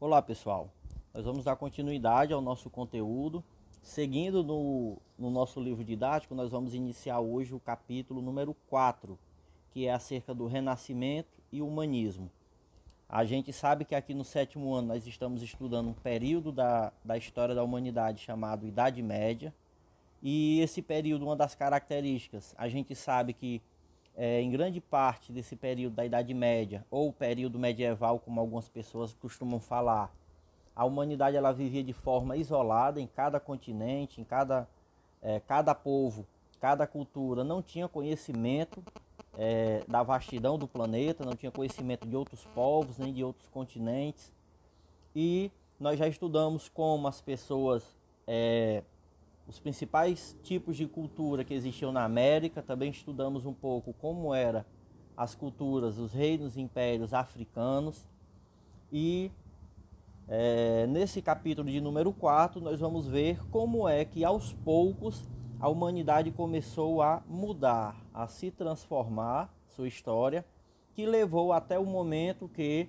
Olá pessoal, nós vamos dar continuidade ao nosso conteúdo. Seguindo no nosso livro didático, nós vamos iniciar hoje o capítulo número 4, que é acerca do renascimento e humanismo. A gente sabe que aqui no sétimo ano nós estamos estudando um período da história da humanidade chamado Idade Média. E esse período, uma das características, a gente sabe que em grande parte desse período da Idade Média, ou período medieval, como algumas pessoas costumam falar, a humanidade ela vivia de forma isolada em cada continente, cada povo, cada cultura não tinha conhecimento da vastidão do planeta, não tinha conhecimento de outros povos, nem de outros continentes. E nós já estudamos como as pessoas, os principais tipos de cultura que existiam na América. Também estudamos um pouco como eram as culturas, os reinos e impérios africanos. E nesse capítulo de número 4, nós vamos ver como é que aos poucos a humanidade começou a mudar, a se transformar, sua história, que levou até o momento que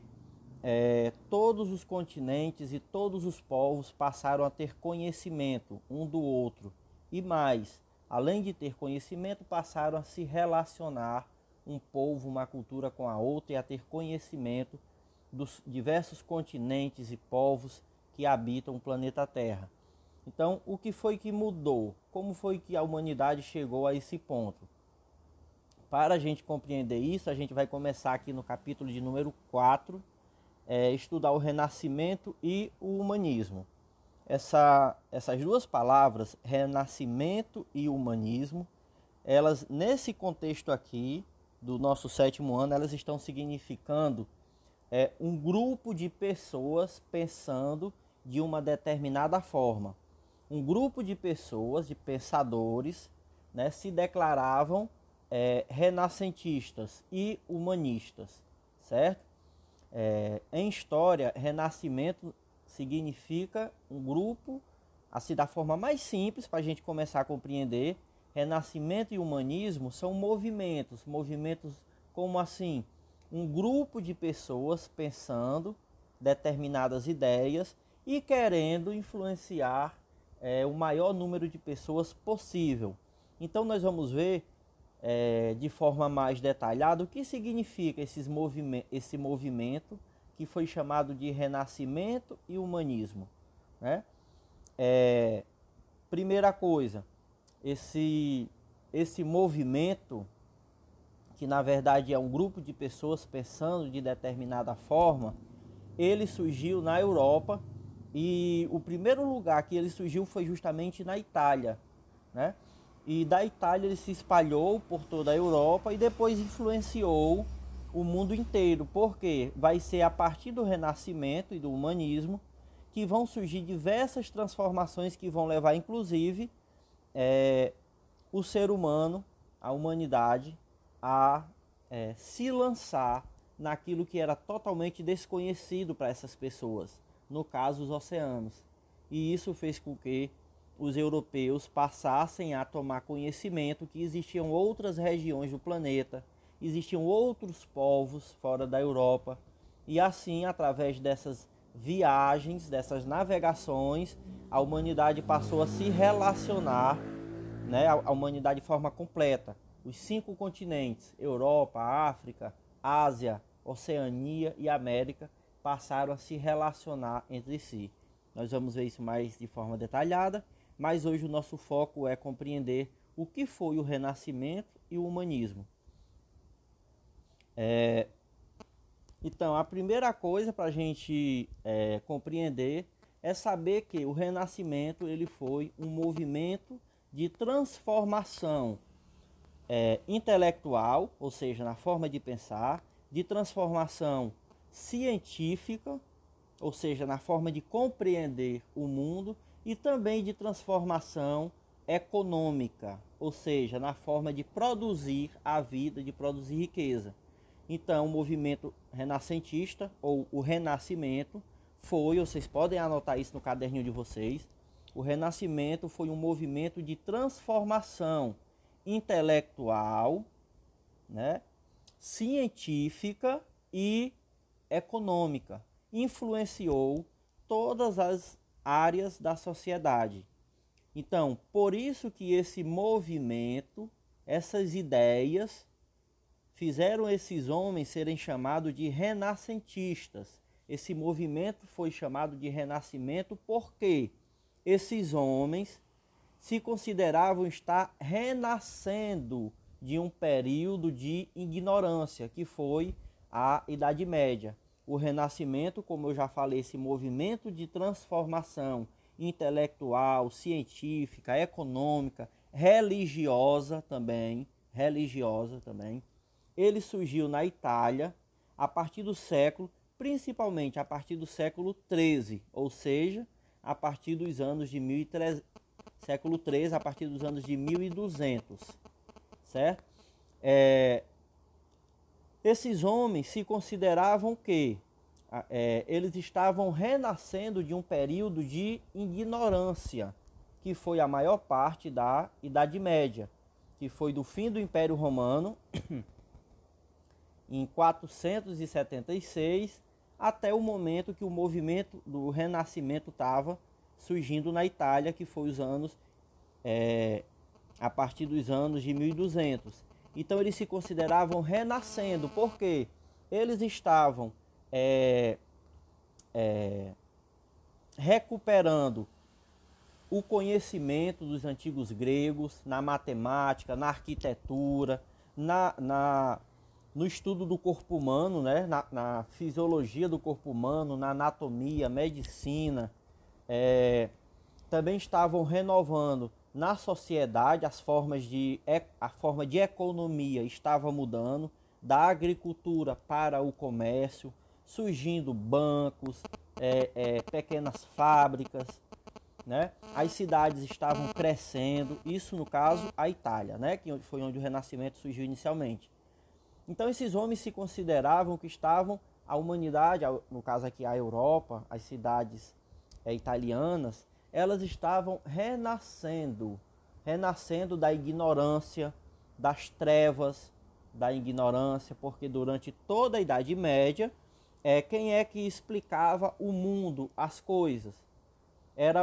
todos os continentes e todos os povos passaram a ter conhecimento um do outro. E mais, além de ter conhecimento, passaram a se relacionar um povo, uma cultura com a outra, e a ter conhecimento dos diversos continentes e povos que habitam o planeta Terra. Então, o que foi que mudou? Como foi que a humanidade chegou a esse ponto? Para a gente compreender isso, a gente vai começar aqui no capítulo de número 4, estudar o renascimento e o humanismo. Essas duas palavras, renascimento e humanismo, elas nesse contexto aqui do nosso sétimo ano, elas estão significando um grupo de pessoas pensando de uma determinada forma. Um grupo de pessoas, de pensadores, né, se declaravam renascentistas e humanistas, certo? Em história, renascimento significa um grupo, assim da forma mais simples para a gente começar a compreender. Renascimento e humanismo são movimentos como assim? Um grupo de pessoas pensando determinadas ideias e querendo influenciar o maior número de pessoas possível. Então nós vamos ver de forma mais detalhada o que significa esse movimento que foi chamado de renascimento e humanismo, né? Primeira coisa, esse movimento, que na verdade é um grupo de pessoas pensando de determinada forma, ele surgiu na Europa, e o primeiro lugar que ele surgiu foi justamente na Itália, né? E da Itália ele se espalhou por toda a Europa e depois influenciou o mundo inteiro, porque vai ser a partir do Renascimento e do humanismo que vão surgir diversas transformações que vão levar inclusive o ser humano, a humanidade, a se lançar naquilo que era totalmente desconhecido para essas pessoas, no caso os oceanos. E isso fez com que os europeus passassem a tomar conhecimento que existiam outras regiões do planeta, existiam outros povos fora da Europa, e assim, através dessas viagens, dessas navegações, a humanidade passou a se relacionar, né, a humanidade de forma completa. Os 5 continentes, Europa, África, Ásia, Oceania e América, passaram a se relacionar entre si. Nós vamos ver isso mais de forma detalhada, mas hoje o nosso foco é compreender o que foi o Renascimento e o humanismo. Então, a primeira coisa para a gente compreender é saber que o Renascimento ele foi um movimento de transformação intelectual, ou seja, na forma de pensar, de transformação científica, ou seja, na forma de compreender o mundo, e também de transformação econômica, ou seja, na forma de produzir a vida, de produzir riqueza. Então, o movimento renascentista, ou o Renascimento, vocês podem anotar isso no caderninho de vocês, o Renascimento foi um movimento de transformação intelectual, né, científica e econômica. influenciou todas as áreas da sociedade. Então, por isso que esse movimento, essas ideias, fizeram esses homens serem chamados de renascentistas. Esse movimento foi chamado de renascimento porque esses homens se consideravam estar renascendo de um período de ignorância, que foi a Idade Média. O Renascimento, como eu já falei, esse movimento de transformação intelectual, científica, econômica, religiosa também, ele surgiu na Itália a partir do século, principalmente a partir do século XIII, ou seja, a partir dos anos de 1300, século XIII, a partir dos anos de 1200, certo? Esses homens se consideravam que eles estavam renascendo de um período de ignorância, que foi a maior parte da Idade Média, que foi do fim do Império Romano, em 476, até o momento que o movimento do Renascimento estava surgindo na Itália, que foi os anos, a partir dos anos de 1200. Então eles se consideravam renascendo, porque eles estavam recuperando o conhecimento dos antigos gregos na matemática, na arquitetura, no estudo do corpo humano, né? na fisiologia do corpo humano, na anatomia, medicina. Também estavam renovando na sociedade a forma de economia estava mudando, da agricultura para o comércio, surgindo bancos, pequenas fábricas, né? As cidades estavam crescendo, isso no caso a Itália, né? Que foi onde o Renascimento surgiu inicialmente. Então esses homens se consideravam que estavam, a humanidade, no caso aqui a Europa, as cidades italianas, elas estavam renascendo da ignorância, das trevas, da ignorância, porque durante toda a Idade Média, quem é que explicava o mundo, as coisas? Era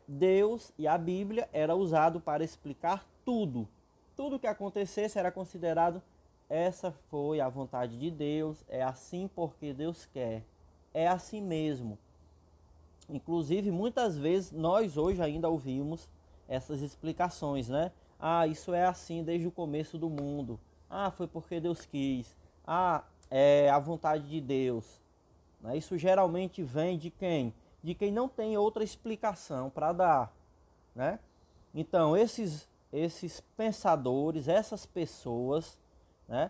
Deus, e a Bíblia era usado para explicar tudo. Tudo que acontecesse era considerado, essa foi a vontade de Deus, é assim porque Deus quer, é assim mesmo. Inclusive, muitas vezes, nós hoje ainda ouvimos essas explicações, né? Ah, isso é assim desde o começo do mundo. Ah, foi porque Deus quis. Ah, é a vontade de Deus. Isso geralmente vem de quem? De quem não tem outra explicação para dar, né? Então, esses pensadores, essas pessoas, né?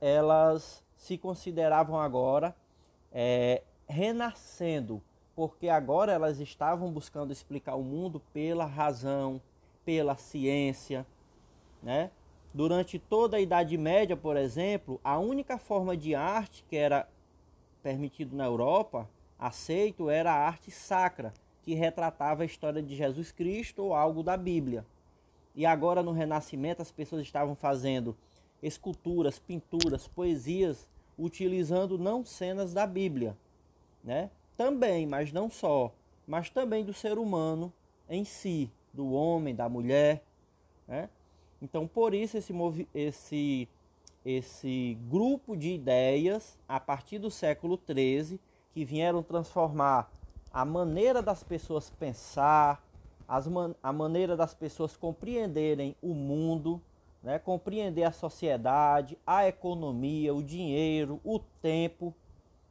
Elas se consideravam agora renascendo, porque agora elas estavam buscando explicar o mundo pela razão, pela ciência, né? Durante toda a Idade Média, por exemplo, a única forma de arte que era permitido na Europa, aceito, era a arte sacra, que retratava a história de Jesus Cristo ou algo da Bíblia. E agora no Renascimento as pessoas estavam fazendo esculturas, pinturas, poesias, utilizando não cenas da Bíblia, né? Também, mas não só, mas também do ser humano em si, do homem, da mulher, né? Então, por isso esse grupo de ideias, a partir do século XIII, que vieram transformar a maneira das pessoas pensar, a maneira das pessoas compreenderem o mundo, né? Compreender a sociedade, a economia, o dinheiro, o tempo,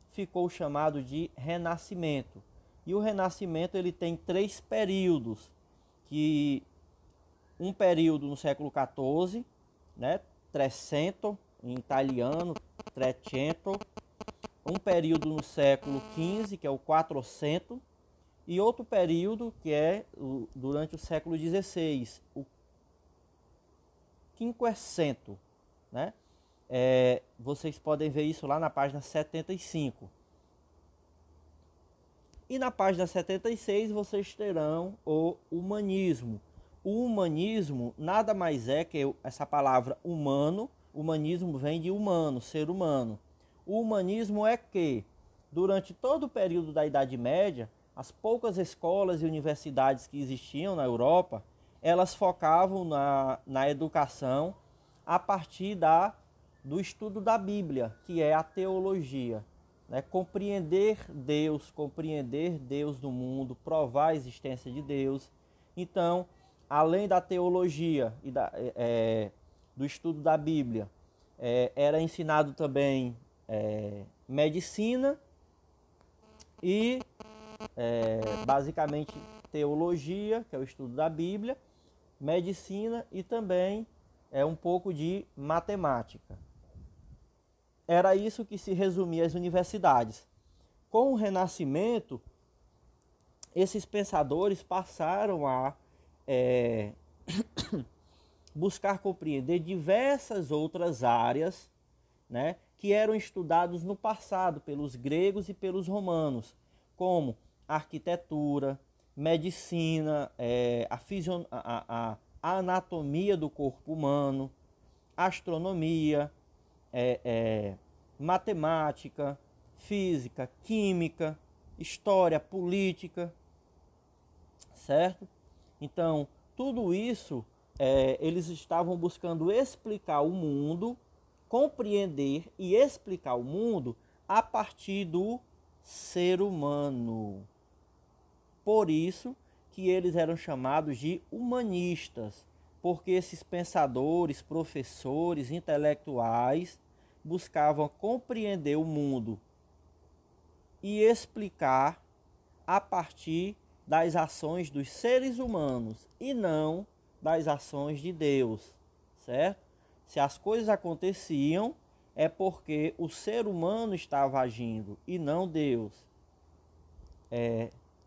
ficou chamado de Renascimento. E o Renascimento ele tem 3 períodos, que um período no século XIV, né? Trecento, em italiano, Trecento, um período no século XV, que é o Quatrocento, e outro período que é durante o século XVI, o Quinquecento, né? Vocês podem ver isso lá na página 75. E na página 76 vocês terão o humanismo. O humanismo nada mais é que essa palavra humano. Humanismo vem de humano, ser humano. O humanismo é que durante todo o período da Idade Média, as poucas escolas e universidades que existiam na Europa, elas focavam na educação a partir do estudo da Bíblia, que é a teologia. Né? Compreender Deus no mundo, provar a existência de Deus. Então, além da teologia e do estudo da Bíblia, era ensinado também medicina e basicamente teologia, que é o estudo da Bíblia, medicina e também um pouco de matemática. Era isso que se resumia as universidades. Com o Renascimento, esses pensadores passaram a buscar compreender diversas outras áreas, né, que eram estudados no passado pelos gregos e pelos romanos, como arquitetura, medicina, a anatomia do corpo humano, astronomia, matemática, física, química, história, política, certo? Então, tudo isso eles estavam buscando explicar o mundo, compreender e explicar o mundo a partir do ser humano. Por isso que eles eram chamados de humanistas, porque esses pensadores, professores, intelectuais buscavam compreender o mundo e explicar a partir das ações dos seres humanos e não das ações de Deus, certo? Se as coisas aconteciam, é porque o ser humano estava agindo e não Deus.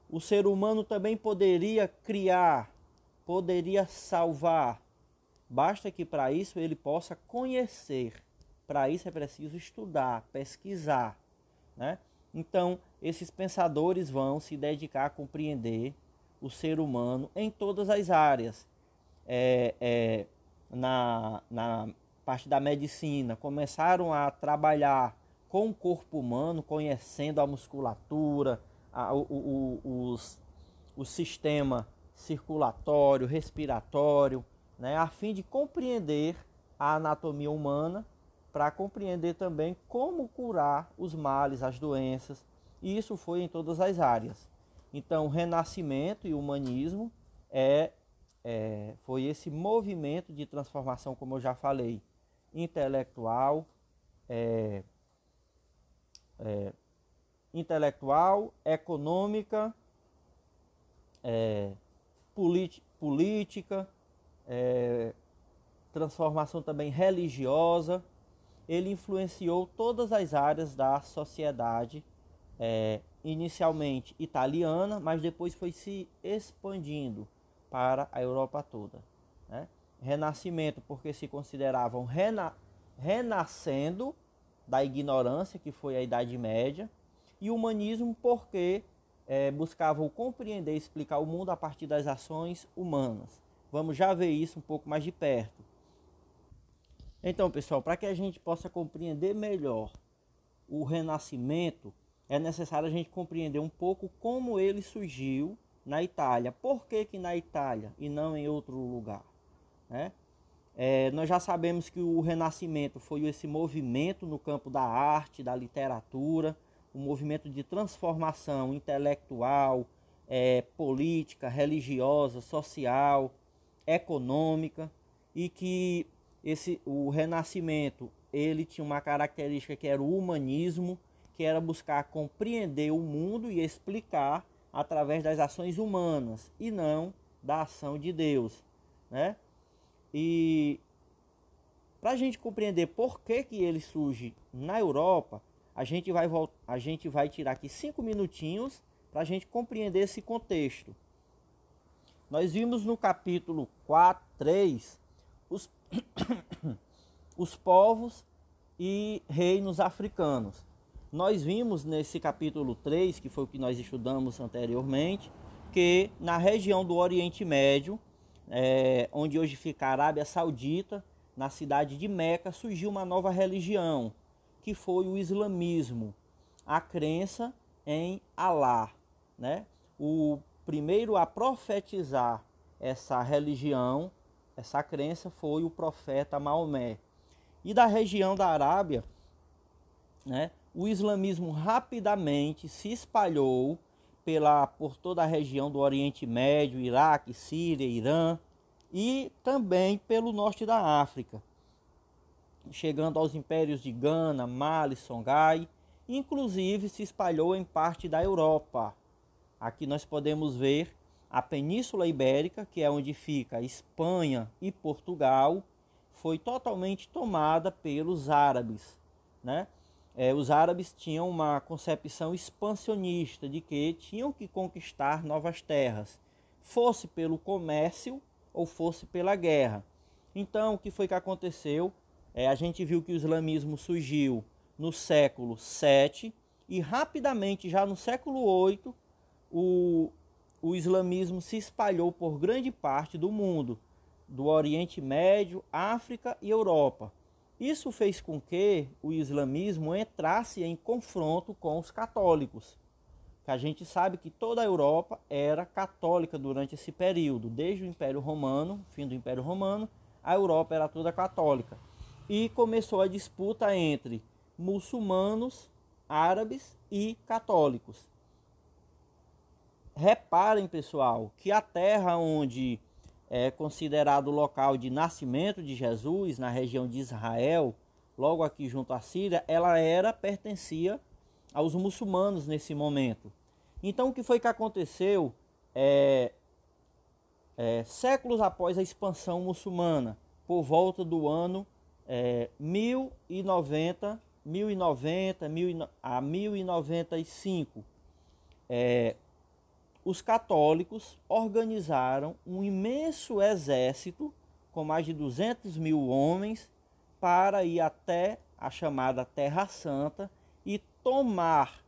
O ser humano também poderia criar, poderia salvar. Basta que para isso ele possa conhecer. Para isso é preciso estudar, pesquisar, né? Então, esses pensadores vão se dedicar a compreender o ser humano em todas as áreas. Na parte da medicina, começaram a trabalhar com o corpo humano, conhecendo a musculatura, o sistema circulatório, respiratório, né, a fim de compreender a anatomia humana, para compreender também como curar os males, as doenças. E isso foi em todas as áreas. Então, o Renascimento e o humanismo foi esse movimento de transformação, como eu já falei, intelectual, econômica, política, transformação também religiosa. Ele influenciou todas as áreas da sociedade, inicialmente italiana, mas depois foi se expandindo para a Europa toda, né? Renascimento, porque se consideravam renascendo da ignorância, que foi a Idade Média, e humanismo, porque buscavam compreender e explicar o mundo a partir das ações humanas. Vamos já ver isso um pouco mais de perto. Então, pessoal, para que a gente possa compreender melhor o Renascimento, é necessário a gente compreender um pouco como ele surgiu na Itália. Por que na Itália e não em outro lugar, né? Nós já sabemos que o Renascimento foi esse movimento no campo da arte, da literatura, um movimento de transformação intelectual, política, religiosa, social, econômica, e que o Renascimento ele tinha uma característica que era o humanismo, que era buscar compreender o mundo e explicar através das ações humanas e não da ação de Deus, né? E para a gente compreender por que ele surge na Europa, a gente vai tirar aqui 5 minutinhos para a gente compreender esse contexto. Nós vimos no capítulo 3 os povos e reinos africanos. Nós vimos nesse capítulo 3, que foi o que nós estudamos anteriormente, que na região do Oriente Médio, onde hoje fica a Arábia Saudita, na cidade de Meca, surgiu uma nova religião, que foi o islamismo. a crença em Alá, né? O primeiro a profetizar essa religião, essa crença, foi o profeta Maomé. E da região da Arábia, né, o islamismo rapidamente se espalhou por toda a região do Oriente Médio, Iraque, Síria, Irã e também pelo norte da África, chegando aos impérios de Gana, Mali, Songhai, inclusive se espalhou em parte da Europa. Aqui nós podemos ver a Península Ibérica, que é onde fica Espanha e Portugal, foi totalmente tomada pelos árabes, né? Os árabes tinham uma concepção expansionista de que tinham que conquistar novas terras, fosse pelo comércio ou fosse pela guerra. Então, o que foi que aconteceu? A gente viu que o islamismo surgiu no século VII e rapidamente, já no século VIII, o islamismo se espalhou por grande parte do mundo, do Oriente Médio, África e Europa. Isso fez com que o islamismo entrasse em confronto com os católicos, que a gente sabe que toda a Europa era católica durante esse período, desde o Império Romano, fim do Império Romano, a Europa era toda católica. E começou a disputa entre muçulmanos, árabes e católicos. Reparem, pessoal, que a terra onde é considerado o local de nascimento de Jesus, na região de Israel, logo aqui junto à Síria, ela pertencia aos muçulmanos nesse momento. Então, o que foi que aconteceu séculos após a expansão muçulmana, por volta do ano 1090 a 1095, os católicos organizaram um imenso exército com mais de 200 mil homens para ir até a chamada Terra Santa e tomar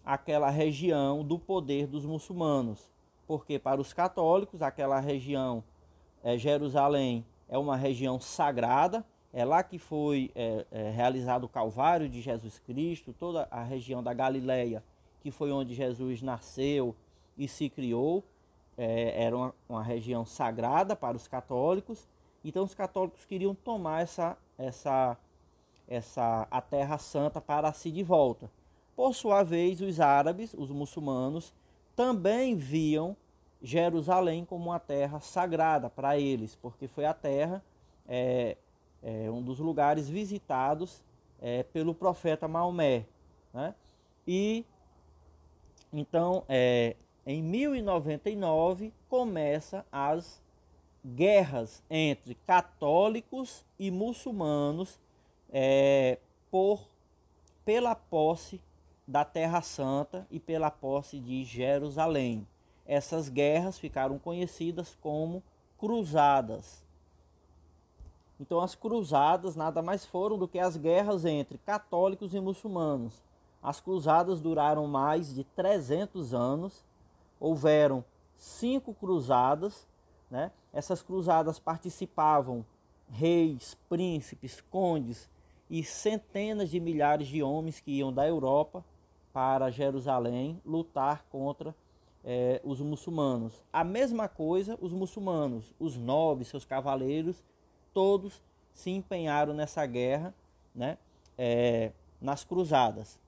aquela região do poder dos muçulmanos. Porque para os católicos aquela região, Jerusalém, é uma região sagrada, é lá que foi realizado o Calvário de Jesus Cristo, toda a região da Galileia, que foi onde Jesus nasceu e se criou, era uma região sagrada para os católicos. Então os católicos queriam tomar a Terra Santa para si de volta. Por sua vez, os árabes, os muçulmanos, também viam Jerusalém como uma terra sagrada para eles, porque foi a terra, um dos lugares visitados pelo profeta Maomé, né? E então, em 1099, começa as guerras entre católicos e muçulmanos pela posse da Terra Santa e pela posse de Jerusalém. Essas guerras ficaram conhecidas como cruzadas. Então, as cruzadas nada mais foram do que as guerras entre católicos e muçulmanos. As cruzadas duraram mais de 300 anos, houveram 5 cruzadas, né? Essas cruzadas participavam reis, príncipes, condes e centenas de milhares de homens que iam da Europa para Jerusalém lutar contra os muçulmanos. A mesma coisa os muçulmanos, os nobres, seus cavaleiros, todos se empenharam nessa guerra, né? Nas cruzadas.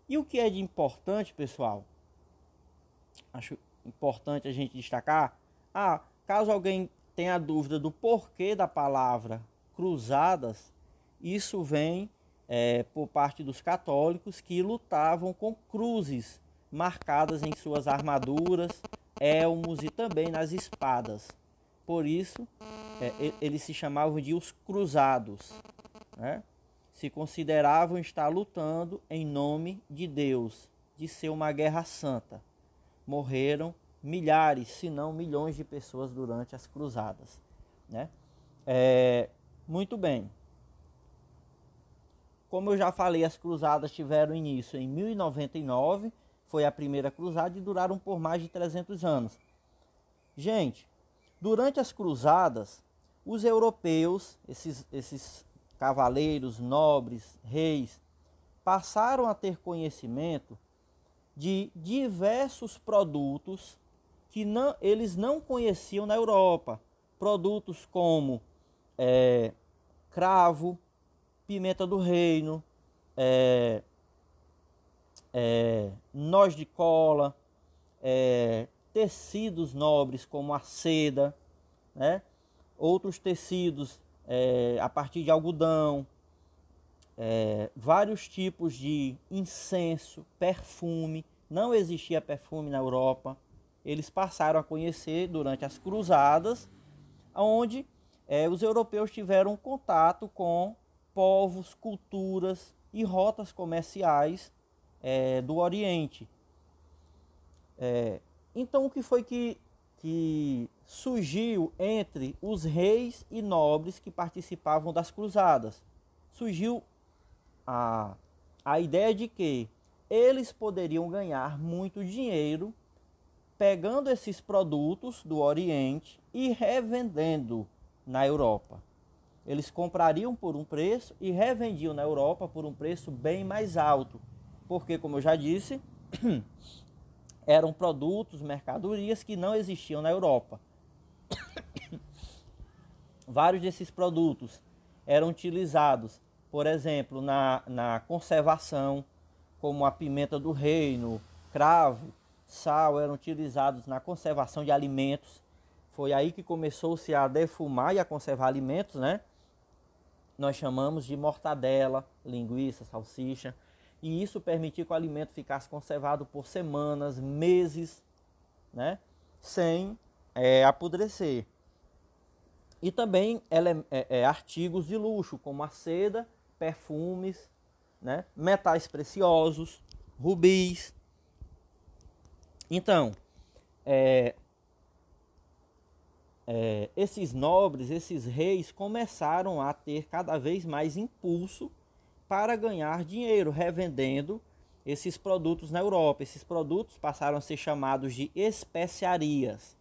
E o que é de importante, pessoal, acho importante a gente destacar, caso alguém tenha dúvida do porquê da palavra cruzadas, isso vem por parte dos católicos que lutavam com cruzes marcadas em suas armaduras, elmos e também nas espadas. Por isso, eles se chamavam de os cruzados, né? Se consideravam estar lutando em nome de Deus, de ser uma guerra santa. Morreram milhares, se não milhões de pessoas durante as cruzadas, né? Muito bem. Como eu já falei, as cruzadas tiveram início em 1099, foi a primeira cruzada e duraram por mais de 300 anos. Gente, durante as cruzadas, os europeus, esses cavaleiros, nobres, reis, passaram a ter conhecimento de diversos produtos que eles não conheciam na Europa. Produtos como cravo, pimenta do reino, noz de cola, tecidos nobres como a seda, né? Outros tecidos a partir de algodão, vários tipos de incenso, perfume. Não existia perfume na Europa. Eles passaram a conhecer durante as cruzadas, onde os europeus tiveram contato com povos, culturas e rotas comerciais do Oriente. Então, o que foi que surgiu entre os reis e nobres que participavam das cruzadas? Surgiu a ideia de que eles poderiam ganhar muito dinheiro pegando esses produtos do Oriente e revendendo na Europa. Eles comprariam por um preço e revendiam na Europa por um preço bem mais alto, porque, como eu já disse, eram produtos, mercadorias que não existiam na Europa. Vários desses produtos eram utilizados, por exemplo, na conservação, como a pimenta do reino, cravo, sal, eram utilizados na conservação de alimentos. Foi aí que começou-se a defumar e a conservar alimentos, né? Nós chamamos de mortadela, linguiça, salsicha. E isso permitia que o alimento ficasse conservado por semanas, meses, né? Sem apodrecer. E também artigos de luxo, como a seda, perfumes, né? Metais preciosos, rubis. Então, esses nobres, esses reis começaram a ter cada vez mais impulso para ganhar dinheiro, revendendo esses produtos na Europa. Esses produtos passaram a ser chamados de especiarias.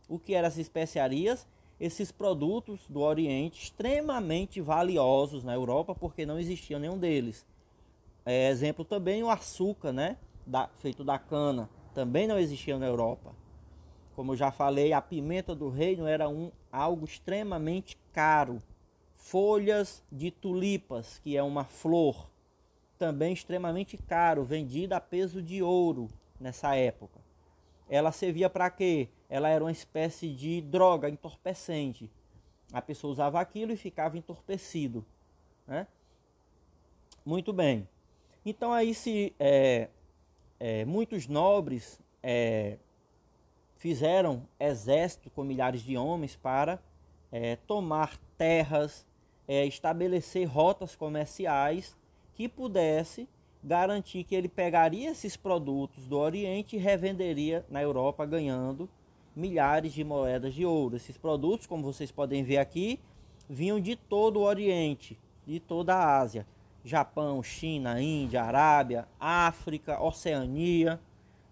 O que eram as especiarias? Esses produtos do Oriente extremamente valiosos na Europa, porque não existia nenhum deles. Exemplo também o açúcar, né? Feito da cana, também não existia na Europa. Como eu já falei, a pimenta do reino era algo extremamente caro. Folhas de tulipas, que é uma flor, também extremamente caro, vendida a peso de ouro nessa época. Ela servia para quê? Ela era uma espécie de droga entorpecente. A pessoa usava aquilo e ficava entorpecido, né? Muito bem. Então aí muitos nobres fizeram exército com milhares de homens para tomar terras, estabelecer rotas comerciais que pudesse garantir que ele pegaria esses produtos do Oriente e revenderia na Europa, ganhando milhares de moedas de ouro. Esses produtos, como vocês podem ver aqui, vinham de todo o Oriente, de toda a Ásia. Japão, China, Índia, Arábia, África, Oceania,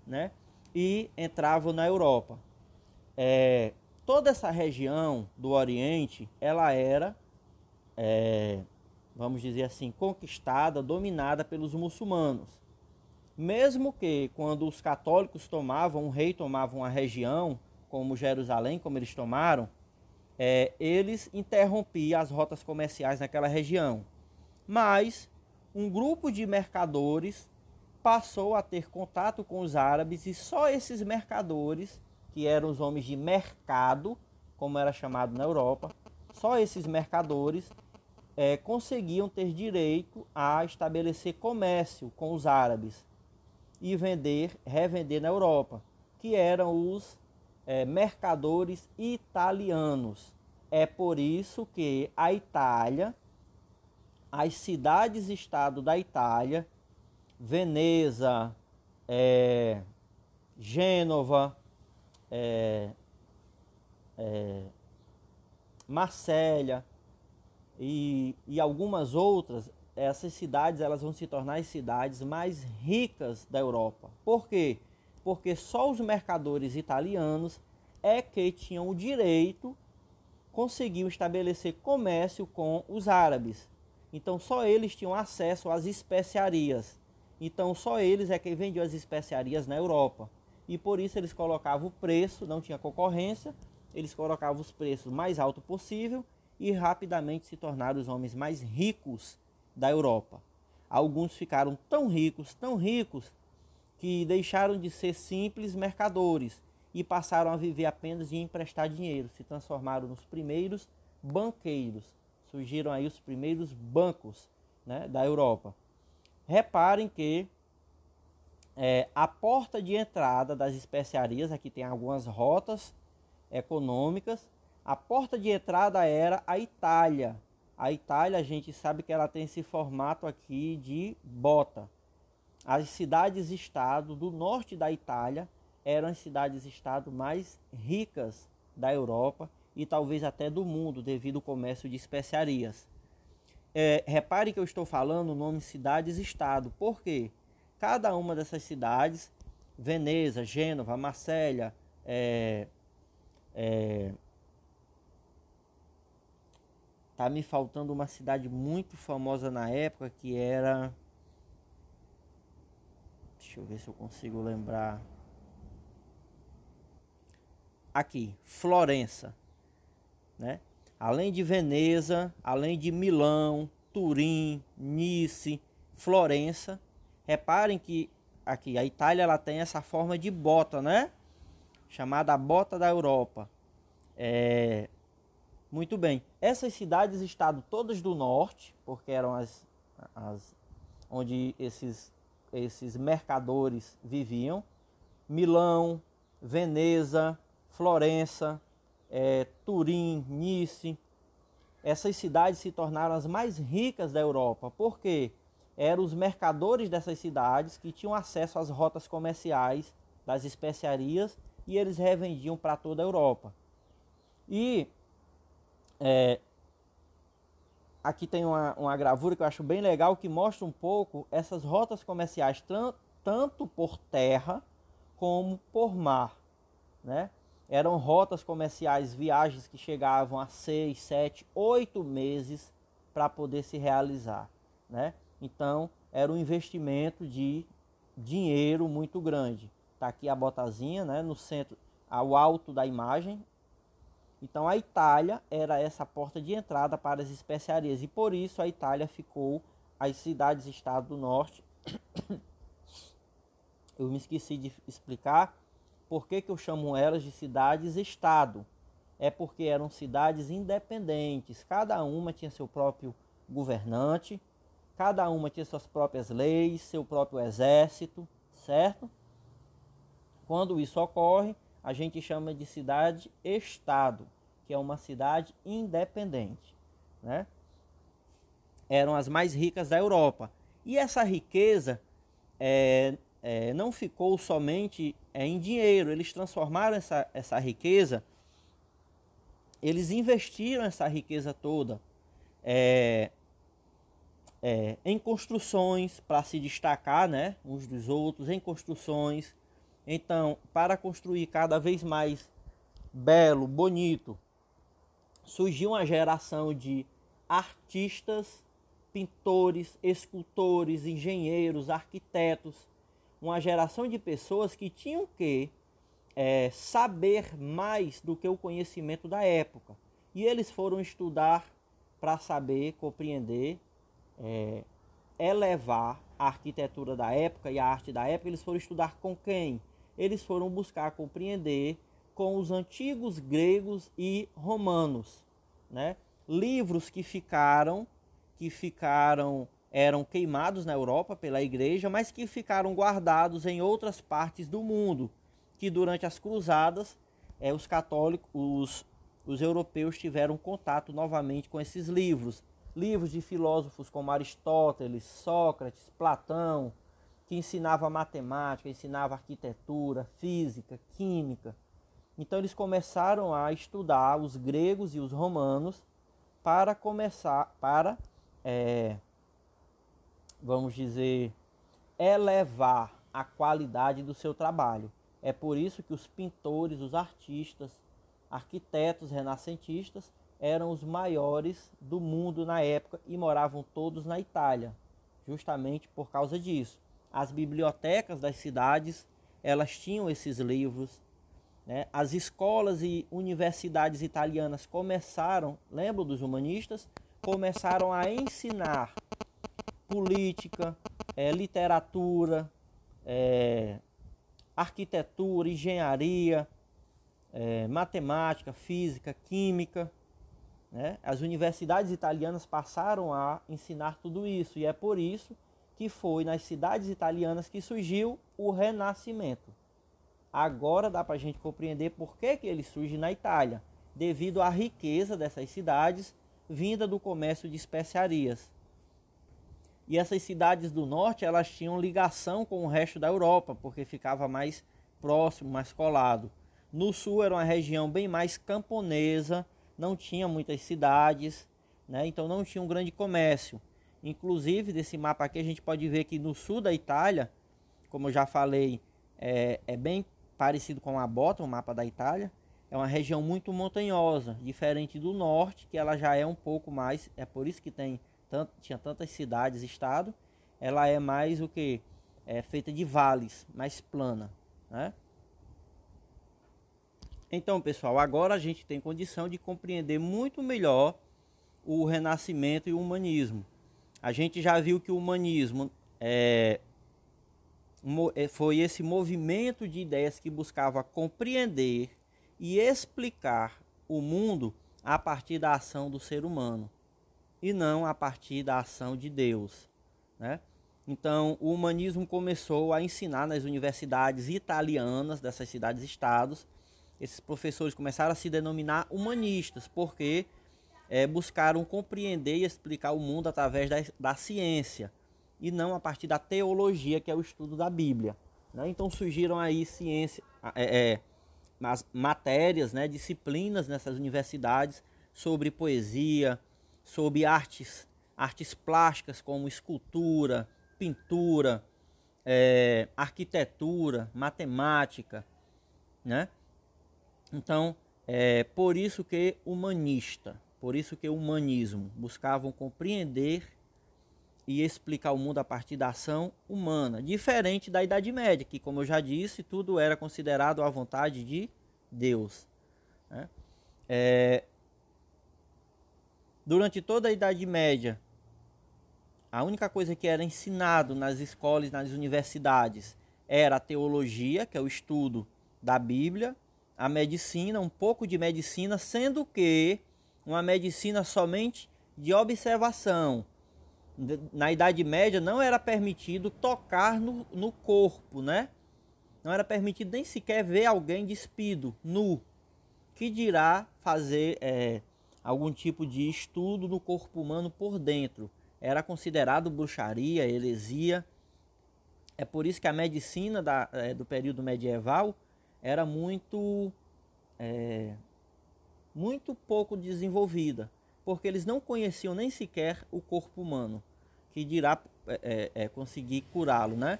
né? E entravam na Europa. Toda essa região do Oriente, ela era, vamos dizer assim, conquistada, dominada pelos muçulmanos. Mesmo que quando os católicos tomavam, um rei tomava uma região, como Jerusalém, como eles tomaram, eles interrompiam as rotas comerciais naquela região. Mas um grupo de mercadores passou a ter contato com os árabes e só esses mercadores, que eram os homens de mercado, como era chamado na Europa, só esses mercadores conseguiam ter direito a estabelecer comércio com os árabes e revender na Europa, que eram os mercadores italianos. É por isso que a Itália, as cidades-estado da Itália, Veneza, Gênova, Marsella e algumas outras, essas cidades elas vão se tornar as cidades mais ricas da Europa. Por quê? Porque só os mercadores italianos que tinham o direito, conseguiam estabelecer comércio com os árabes. Então só eles tinham acesso às especiarias. Então só eles é quem vendiam as especiarias na Europa. E por isso eles colocavam o preço, não tinha concorrência, eles colocavam os preços mais alto possível e rapidamente se tornaram os homens mais ricos da Europa. Alguns ficaram tão ricos, que deixaram de ser simples mercadores e passaram a viver apenas de emprestar dinheiro, se transformaram nos primeiros banqueiros. Surgiram aí os primeiros bancos, né, da Europa. Reparem que a porta de entrada das especiarias, aqui tem algumas rotas econômicas, a porta de entrada era a Itália. A Itália, a gente sabe que ela tem esse formato aqui de bota. As cidades-estado do norte da Itália eram as cidades-estado mais ricas da Europa e talvez até do mundo, devido ao comércio de especiarias. Repare que eu estou falando o nome cidades-estado, porque cada uma dessas cidades, Veneza, Gênova, Marsella, tá me faltando uma cidade muito famosa na época que era... Deixa eu ver se eu consigo lembrar. Aqui, Florença, né? Além de Veneza, além de Milão, Turim, Nice, Florença. Reparem que aqui a Itália ela tem essa forma de bota, né? Chamada bota da Europa. Muito bem. Essas cidades-estado todas do norte, porque eram as onde esses mercadores viviam. Milão, Veneza, Florença, Turim, Nice. Essas cidades se tornaram as mais ricas da Europa, porque eram os mercadores dessas cidades que tinham acesso às rotas comerciais das especiarias e eles revendiam para toda a Europa. E aqui tem uma gravura que eu acho bem legal, que mostra um pouco essas rotas comerciais, tanto por terra como por mar, né? Eram rotas comerciais, viagens que chegavam a 6, 7, 8 meses para poder se realizar, né? Então, era um investimento de dinheiro muito grande. Tá aqui a botazinha, né, no centro, ao alto da imagem. Então, a Itália era essa porta de entrada para as especiarias. E por isso a Itália ficou as cidades-estado do norte. Eu me esqueci de explicar por que eu chamo elas de cidades-estado. É porque eram cidades independentes. Cada uma tinha seu próprio governante. Cada uma tinha suas próprias leis, seu próprio exército, certo? Quando isso ocorre, a gente chama de cidade-estado, que é uma cidade independente, né? Eram as mais ricas da Europa. E essa riqueza não ficou somente em dinheiro. Eles transformaram essa riqueza, eles investiram essa riqueza toda em construções para se destacar, né, uns dos outros, em construções. Então, para construir cada vez mais belo, bonito, surgiu uma geração de artistas, pintores, escultores, engenheiros, arquitetos, uma geração de pessoas que tinham que saber mais do que o conhecimento da época. E eles foram estudar para saber, compreender, elevar a arquitetura da época e a arte da época. Eles foram estudar com quem? Eles foram buscar compreender com os antigos gregos e romanos, né? Livros que eram queimados na Europa pela igreja, mas que ficaram guardados em outras partes do mundo, que durante as cruzadas os católicos, os europeus tiveram contato novamente com esses livros. Livros de filósofos como Aristóteles, Sócrates, Platão, que ensinava matemática, ensinava arquitetura, física, química. Então eles começaram a estudar os gregos e os romanos para vamos dizer, elevar a qualidade do seu trabalho. É por isso que os pintores, os artistas, arquitetos renascentistas eram os maiores do mundo na época e moravam todos na Itália, justamente por causa disso. As bibliotecas das cidades, elas tinham esses livros, né? As escolas e universidades italianas começaram, lembram dos humanistas? Começaram a ensinar política, literatura, arquitetura, engenharia, matemática, física, química, né? As universidades italianas passaram a ensinar tudo isso, e é por isso que foi nas cidades italianas que surgiu o Renascimento. Agora dá para a gente compreender por que ele surge na Itália, devido à riqueza dessas cidades vinda do comércio de especiarias. E essas cidades do norte, elas tinham ligação com o resto da Europa, porque ficava mais próximo, mais colado. No sul era uma região bem mais camponesa, não tinha muitas cidades, né? Então não tinha um grande comércio. Inclusive, desse mapa aqui a gente pode ver que no sul da Itália, como eu já falei, é bem parecido com a bota, o mapa da Itália. É uma região muito montanhosa, diferente do norte, que ela já é um pouco mais, é por isso que tinha tantas cidades, estado. Ela é mais o que? É feita de vales, mais plana, né? Então, pessoal, agora a gente tem condição de compreender muito melhor o Renascimento e o humanismo. A gente já viu que o humanismo foi esse movimento de ideias que buscava compreender e explicar o mundo a partir da ação do ser humano e não a partir da ação de Deus, né? Então, o humanismo começou a ensinar nas universidades italianas dessas cidades-estados. Esses professores começaram a se denominar humanistas, porque buscaram compreender e explicar o mundo através da ciência, e não a partir da teologia, que é o estudo da Bíblia, né? Então surgiram aí matérias, né, disciplinas nessas universidades sobre poesia, sobre artes plásticas como escultura, pintura, arquitetura, matemática, né? Então, por isso que humanismo, buscavam compreender e explicar o mundo a partir da ação humana, diferente da Idade Média, que, como eu já disse, tudo era considerado à vontade de Deus, né? Durante toda a Idade Média, a única coisa que era ensinado nas escolas e nas universidades era a teologia, que é o estudo da Bíblia, a medicina, um pouco de medicina, sendo que uma medicina somente de observação. Na Idade Média não era permitido tocar no corpo, né? Não era permitido nem sequer ver alguém despido, nu. Que dirá fazer algum tipo de estudo do corpo humano por dentro. Era considerado bruxaria, heresia. É por isso que a medicina do período medieval era muito pouco desenvolvida, porque eles não conheciam nem sequer o corpo humano, que dirá conseguir curá-lo, né?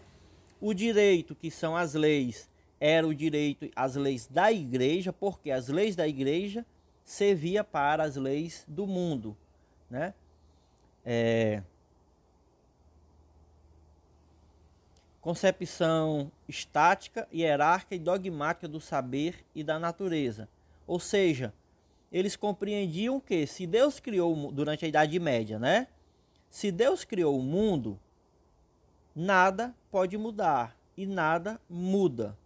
O direito, que são as leis, era o direito, as leis da igreja, porque as leis da igreja servia para as leis do mundo, né? Concepção estática, hierárquica e dogmática do saber e da natureza. Ou seja, eles compreendiam que se Deus criou, durante a Idade Média, né? Se Deus criou o mundo, nada pode mudar e nada muda.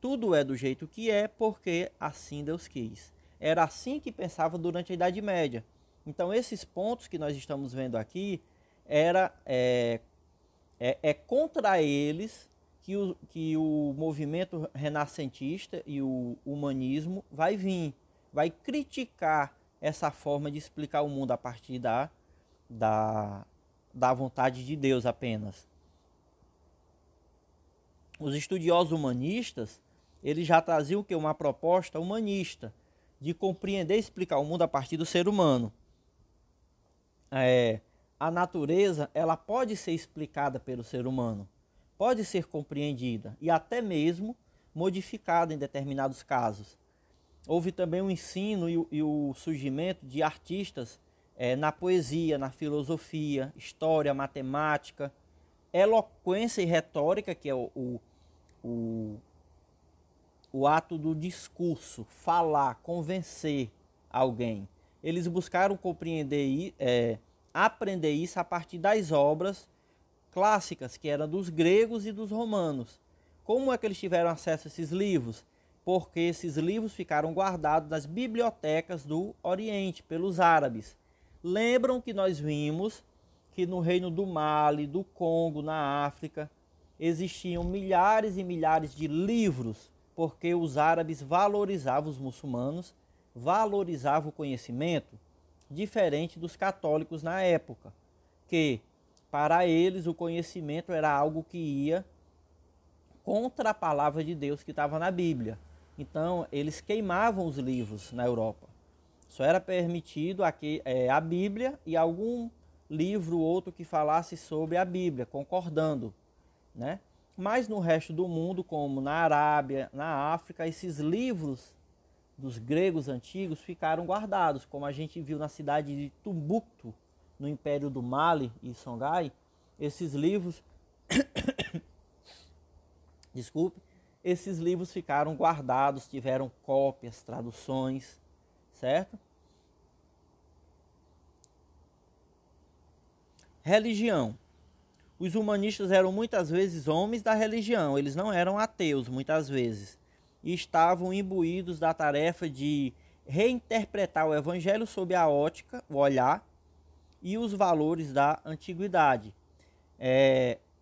Tudo é do jeito que é porque assim Deus quis. Era assim que pensava durante a Idade Média. Então esses pontos que nós estamos vendo aqui é contra eles que o movimento renascentista e o humanismo vai vir, vai criticar essa forma de explicar o mundo a partir da vontade de Deus apenas. Os estudiosos humanistas, eles já traziam uma proposta humanista de compreender e explicar o mundo a partir do ser humano. A natureza, ela pode ser explicada pelo ser humano, pode ser compreendida e até mesmo modificada em determinados casos. Houve também o ensino e o surgimento de artistas na poesia, na filosofia, história, matemática, eloquência e retórica, que é o ato do discurso, falar, convencer alguém. Eles buscaram compreender, aprender isso a partir das obras clássicas, que eram dos gregos e dos romanos. Como é que eles tiveram acesso a esses livros? Porque esses livros ficaram guardados nas bibliotecas do Oriente, pelos árabes. Lembram que nós vimos que no reino do Mali, do Congo, na África, existiam milhares e milhares de livros, porque os árabes valorizavam os muçulmanos, valorizavam o conhecimento, diferente dos católicos na época, que para eles o conhecimento era algo que ia contra a palavra de Deus que estava na Bíblia. Então, eles queimavam os livros na Europa. Só era permitido a Bíblia e algum livro ou outro que falasse sobre a Bíblia, concordando, né? Mas no resto do mundo, como na Arábia, na África, esses livros dos gregos antigos ficaram guardados, como a gente viu na cidade de Tombuctu, no Império do Mali e Songhai. Esses livros, esses livros ficaram guardados, tiveram cópias, traduções, certo? Religião. Os humanistas eram muitas vezes homens da religião, eles não eram ateus muitas vezes, e estavam imbuídos da tarefa de reinterpretar o evangelho sob a ótica, o olhar e os valores da antiguidade.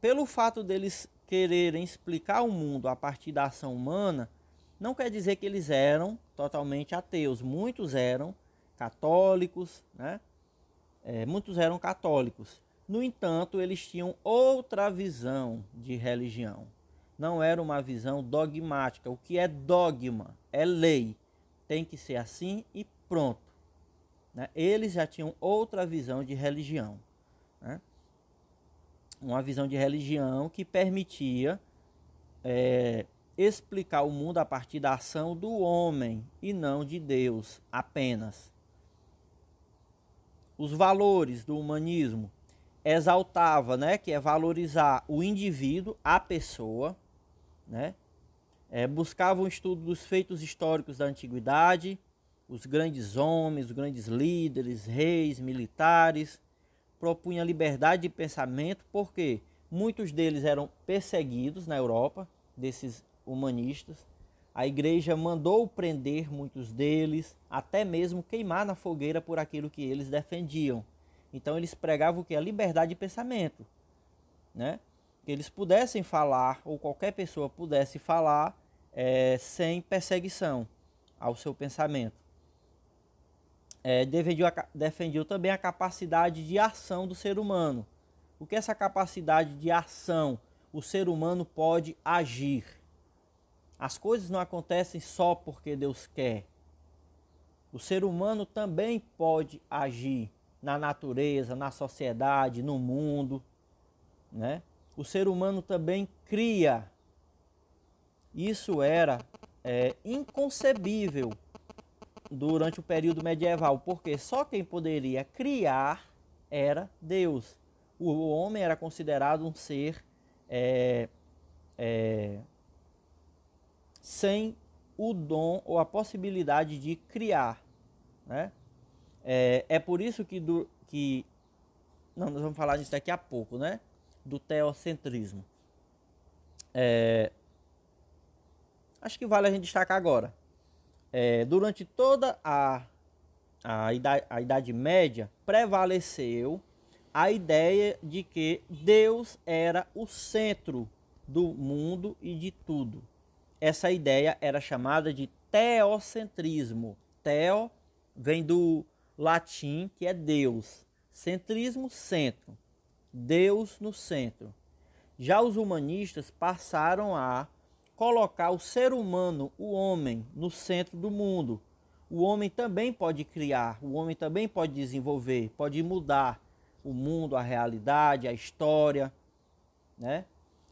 Pelo fato deles quererem explicar o mundo a partir da ação humana, não quer dizer que eles eram totalmente ateus. Muitos eram católicos, né? Muitos eram católicos. No entanto, eles tinham outra visão de religião. Não era uma visão dogmática. O que é dogma? É lei. Tem que ser assim e pronto, né? Eles já tinham outra visão de religião, né? Uma visão de religião que permitia explicar o mundo a partir da ação do homem e não de Deus apenas. Os valores do humanismo exaltava, né, que é valorizar o indivíduo, a pessoa, né? Buscava o estudo dos feitos históricos da antiguidade, os grandes homens, os grandes líderes, reis, militares. Propunha liberdade de pensamento, porque muitos deles eram perseguidos na Europa, desses humanistas. A igreja mandou prender muitos deles, até mesmo queimar na fogueira por aquilo que eles defendiam. Então eles pregavam o que? A liberdade de pensamento, né? Que eles pudessem falar, ou qualquer pessoa pudesse falar sem perseguição ao seu pensamento. Defendiam também a capacidade de ação do ser humano. O que é essa capacidade de ação? O ser humano pode agir. As coisas não acontecem só porque Deus quer. O ser humano também pode agir na natureza, na sociedade, no mundo, né? O ser humano também cria. Isso era inconcebível durante o período medieval, porque só quem poderia criar era Deus. O homem era considerado um ser sem o dom ou a possibilidade de criar, né? É por isso que nós vamos falar disso daqui a pouco, né? Do teocentrismo. Acho que vale a gente destacar agora. Durante toda a Idade Média, prevaleceu a ideia de que Deus era o centro do mundo e de tudo. Essa ideia era chamada de teocentrismo. Teo vem do latim, que é Deus. Centrismo, centro. Deus no centro. Já os humanistas passaram a colocar o ser humano, o homem, no centro do mundo. O homem também pode criar, o homem também pode desenvolver, pode mudar o mundo, a realidade, a história, né?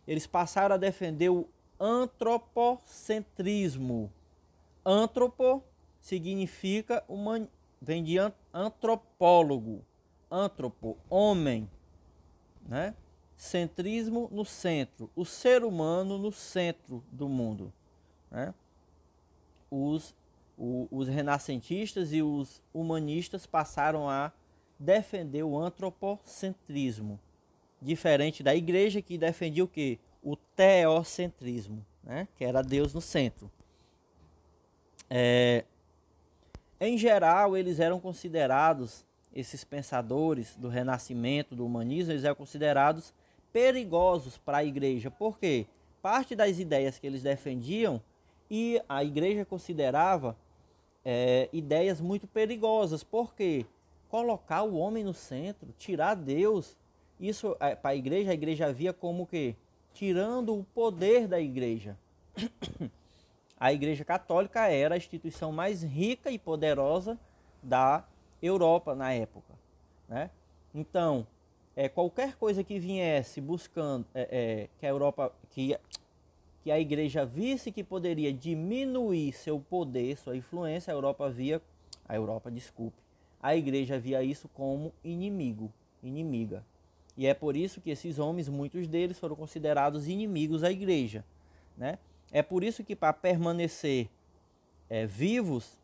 Eles passaram a defender o antropocentrismo. Antropo significa vem de antropólogo, antropo, homem, né? Centrismo no centro, o ser humano no centro do mundo, né? Os renascentistas e os humanistas passaram a defender o antropocentrismo, diferente da igreja que defendia o quê? O teocentrismo, né? Que era Deus no centro. Em geral, eles eram considerados, esses pensadores do Renascimento, do humanismo, eles eram considerados perigosos para a igreja. Por quê? Parte das ideias que eles defendiam e a igreja considerava ideias muito perigosas. Por quê? Colocar o homem no centro, tirar Deus, isso para a igreja via como que tirando o poder da igreja. A Igreja Católica era a instituição mais rica e poderosa da Europa na época, né? Então, qualquer coisa que viesse buscando que a Europa, que a Igreja visse que poderia diminuir seu poder, sua influência, a Igreja via isso como inimiga. E é por isso que esses homens, muitos deles, foram considerados inimigos da Igreja, né? É por isso que para permanecer vivos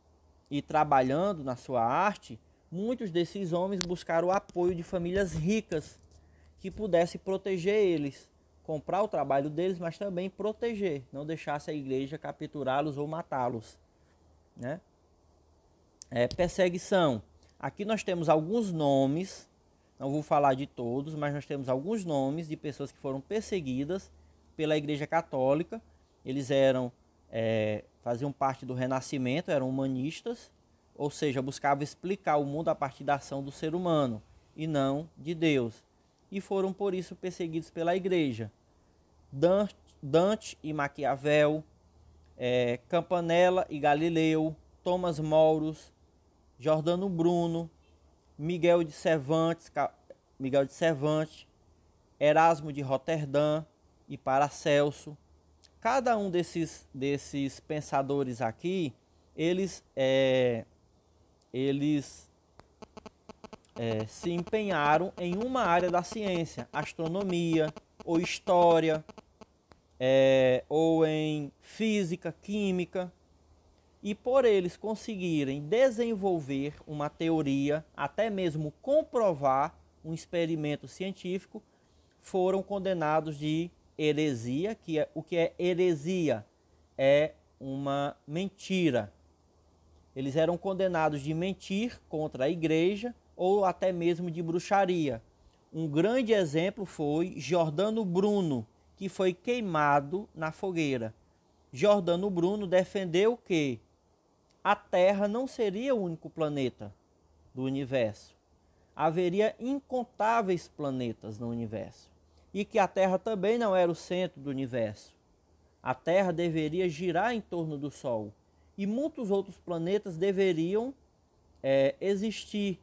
e trabalhando na sua arte, muitos desses homens buscaram o apoio de famílias ricas que pudessem proteger eles, comprar o trabalho deles, mas também proteger, não deixasse a igreja capturá-los ou matá-los, né? Perseguição. Aqui nós temos alguns nomes, não vou falar de todos, mas nós temos alguns nomes de pessoas que foram perseguidas pela Igreja Católica. Eles faziam parte do Renascimento, eram humanistas, ou seja, buscavam explicar o mundo a partir da ação do ser humano e não de Deus. E foram por isso perseguidos pela Igreja. Dante e Maquiavel, Campanella e Galileu, Thomas More, Giordano Bruno, Miguel de Cervantes, Erasmo de Roterdã e Paracelso. Cada um desses pensadores aqui, eles se empenharam em uma área da ciência, astronomia, ou história, ou em física, química. E por eles conseguirem desenvolver uma teoria, até mesmo comprovar um experimento científico, foram condenados de heresia, o que é heresia? É uma mentira. Eles eram condenados de mentir contra a igreja ou até mesmo de bruxaria. Um grande exemplo foi Giordano Bruno, que foi queimado na fogueira. Giordano Bruno defendeu que a Terra não seria o único planeta do universo. Haveria incontáveis planetas no universo. E que a Terra também não era o centro do universo. A Terra deveria girar em torno do Sol. E muitos outros planetas deveriam existir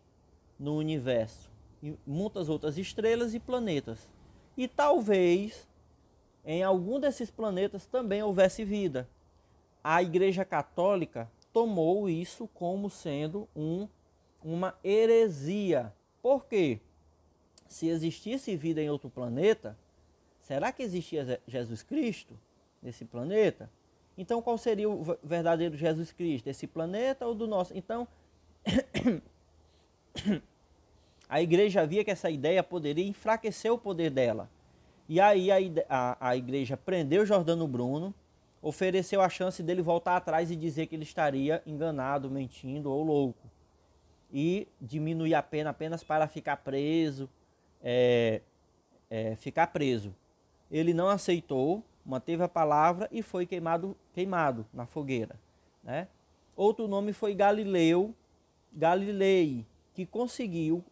no universo. E muitas outras estrelas e planetas. E talvez em algum desses planetas também houvesse vida. A Igreja Católica tomou isso como sendo uma heresia. Por quê? Se existisse vida em outro planeta, será que existia Jesus Cristo nesse planeta? Então qual seria o verdadeiro Jesus Cristo? Desse planeta ou do nosso? Então, a igreja via que essa ideia poderia enfraquecer o poder dela. E aí a igreja prendeu Giordano Bruno, ofereceu a chance dele voltar atrás e dizer que ele estaria enganado, mentindo ou louco. E diminuir a pena apenas para ficar preso. Ele não aceitou, manteve a palavra e foi queimado na fogueira, né? Outro nome foi Galilei, que conseguiu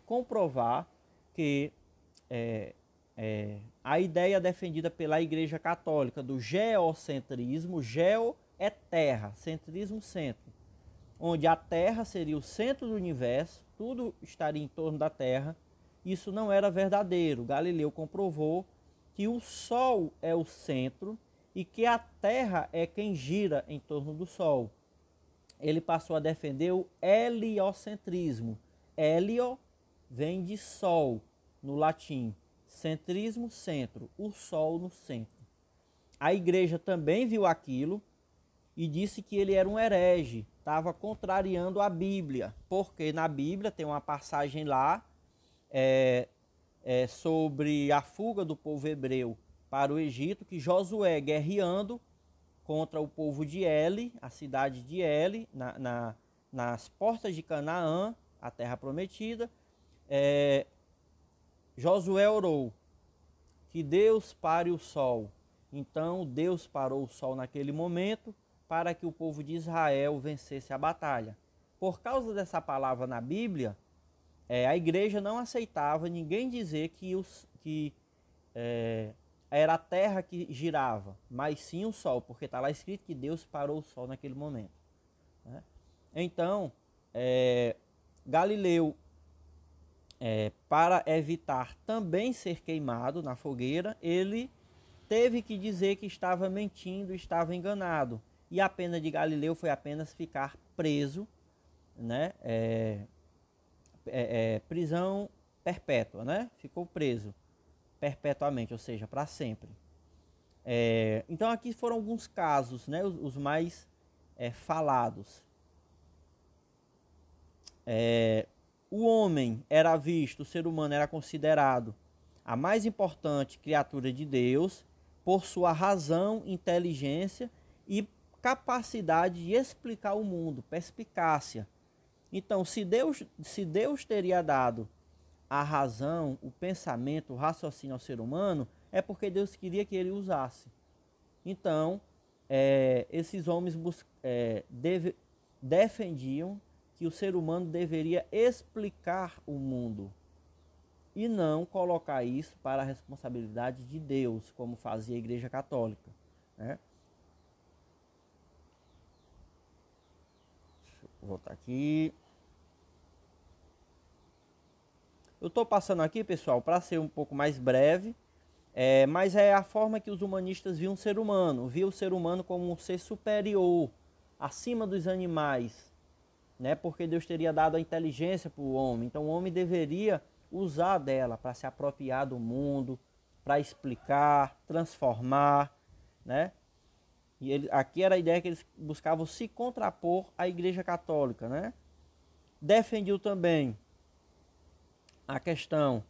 comprovar que a ideia defendida pela Igreja Católica do geocentrismo, geo é terra, centrismo centro, onde a Terra seria o centro do universo, tudo estaria em torno da Terra. Isso não era verdadeiro. Galileu comprovou que o Sol é o centro e que a Terra é quem gira em torno do Sol. ele passou a defender o heliocentrismo. Helio vem de sol no latim, centrismo, centro, o sol no centro. A igreja também viu aquilo e disse que ele era um herege, estava contrariando a Bíblia, porque na Bíblia tem uma passagem lá sobre a fuga do povo hebreu para o Egito, que Josué guerreando contra o povo de Eli, a cidade de Eli, nas portas de Canaã, a terra prometida, Josué orou que Deus pare o sol. Então Deus parou o sol naquele momento para que o povo de Israel vencesse a batalha. Por causa dessa palavra na Bíblia, a igreja não aceitava ninguém dizer que era a terra que girava, mas sim o sol, porque está lá escrito que Deus parou o sol naquele momento. Né? Então, Galileu, para evitar também ser queimado na fogueira, ele teve que dizer que estava mentindo, estava enganado. E a pena de Galileu foi apenas ficar preso, né? Prisão perpétua, né? Ficou preso perpetuamente, ou seja, para sempre. Então aqui foram alguns casos, né? Os mais falados. O homem era visto, o ser humano era considerado a mais importante criatura de Deus por sua razão, inteligência e capacidade de explicar o mundo, perspicácia. Então, se Deus teria dado a razão, o pensamento, o raciocínio ao ser humano, é porque Deus queria que ele usasse. Então, esses homens defendiam que o ser humano deveria explicar o mundo e não colocar isso para a responsabilidade de Deus, como fazia a Igreja Católica. Né? Deixa eu voltar aqui. Eu estou passando aqui, pessoal, para ser um pouco mais breve, mas é a forma que os humanistas viam o ser humano. Viam o ser humano como um ser superior, acima dos animais, né? Porque Deus teria dado a inteligência para o homem. Então o homem deveria usar dela para se apropriar do mundo, para explicar, transformar, né? E aqui era a ideia que eles buscavam se contrapor à Igreja Católica, né? Defendiam também a questão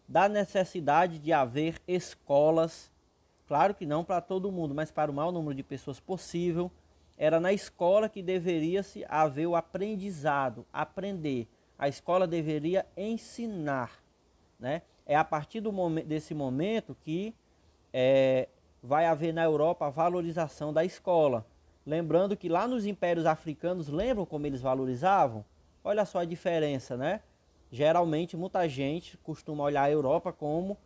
da necessidade de haver escolas, claro que não para todo mundo, mas para o maior número de pessoas possível. Era na escola que deveria se haver o aprendizado, aprender. A escola deveria ensinar, né? É a partir desse momento que vai haver na Europa a valorização da escola. Lembrando que lá nos impérios africanos, lembram como eles valorizavam? Olha só a diferença, né? Geralmente muita gente costuma olhar a Europa como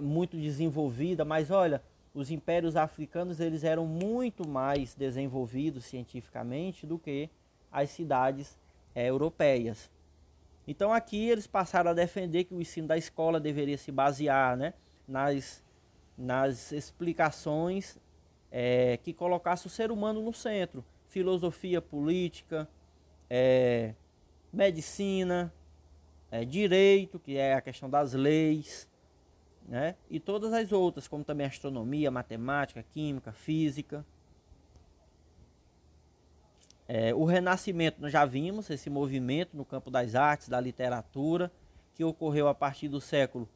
muito desenvolvida, mas olha, os impérios africanos eles eram muito mais desenvolvidos cientificamente do que as cidades europeias. Então aqui eles passaram a defender que o ensino da escola deveria se basear, né, nas explicações que colocasse o ser humano no centro. Filosofia política, medicina, direito, que é a questão das leis, né? E todas as outras, como também astronomia, matemática, química, física. O Renascimento, nós já vimos esse movimento no campo das artes, da literatura, que ocorreu a partir do século...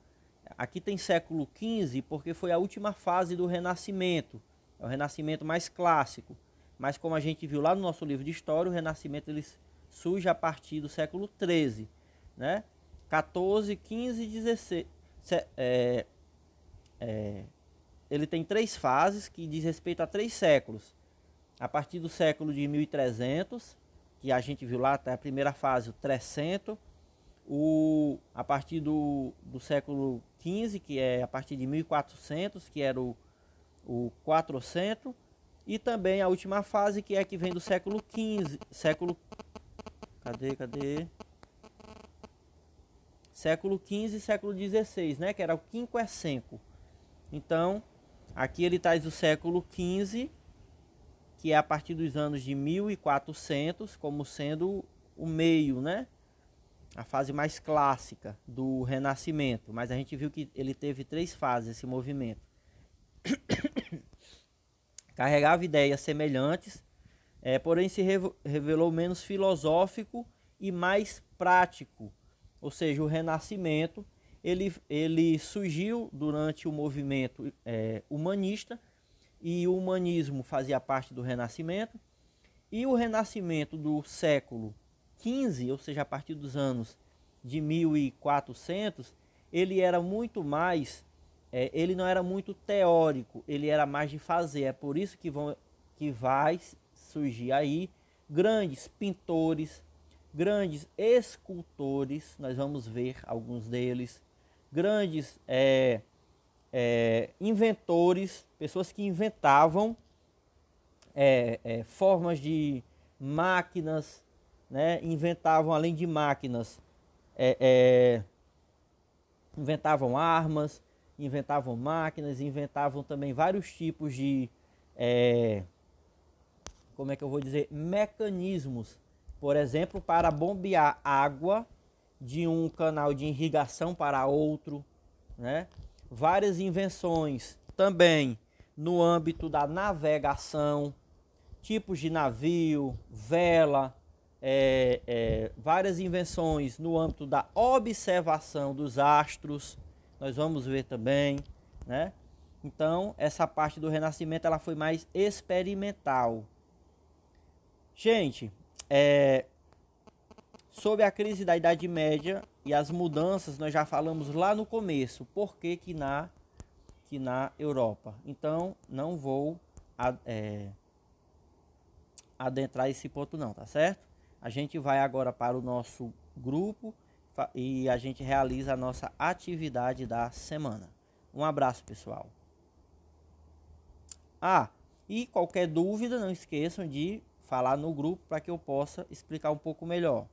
Aqui tem século XV, porque foi a última fase do Renascimento. É o Renascimento mais clássico. Mas como a gente viu lá no nosso livro de história, o Renascimento ele surge a partir do século XIII. Né? 14, 15 e 16. Ele tem 3 fases que diz respeito a 3 séculos. A partir do século de 1300, que a gente viu lá, até a primeira fase, o 300. A partir do século XV, que é a partir de 1400, que era o 400. E também a última fase, que é que vem do século XV. Cadê? Século XV e século XVI, né? Que era o quinquecenco. Então, aqui ele traz o século XV, que é a partir dos anos de 1400, como sendo o meio, né? A fase mais clássica do Renascimento. Mas a gente viu que ele teve 3 fases, esse movimento. Carregava ideias semelhantes, porém se revelou menos filosófico e mais prático. Ou seja, o Renascimento ele surgiu durante o movimento humanista, e o humanismo fazia parte do Renascimento, e o Renascimento do século XV, ou seja, a partir dos anos de 1400, ele era muito mais, ele não era muito teórico, ele era mais de fazer. É por isso que vai surgir aí grandes pintores, grandes escultores, nós vamos ver alguns deles, grandes inventores, pessoas que inventavam formas de máquinas, né? Inventavam, além de máquinas, inventavam armas, inventavam máquinas, inventavam também vários tipos de, como é que eu vou dizer, mecanismos, por exemplo, para bombear água de um canal de irrigação para outro, né? Várias invenções também no âmbito da navegação, tipos de navio, vela, várias invenções no âmbito da observação dos astros, nós vamos ver também, né? Então, essa parte do Renascimento ela foi mais experimental. Gente, sobre a crise da Idade Média e as mudanças, nós já falamos lá no começo, por que na Europa. Então, não vou adentrar esse ponto não, tá certo? A gente vai agora para o nosso grupo e a gente realiza a nossa atividade da semana. Um abraço, pessoal. E qualquer dúvida, não esqueçam de falar no grupo para que eu possa explicar um pouco melhor.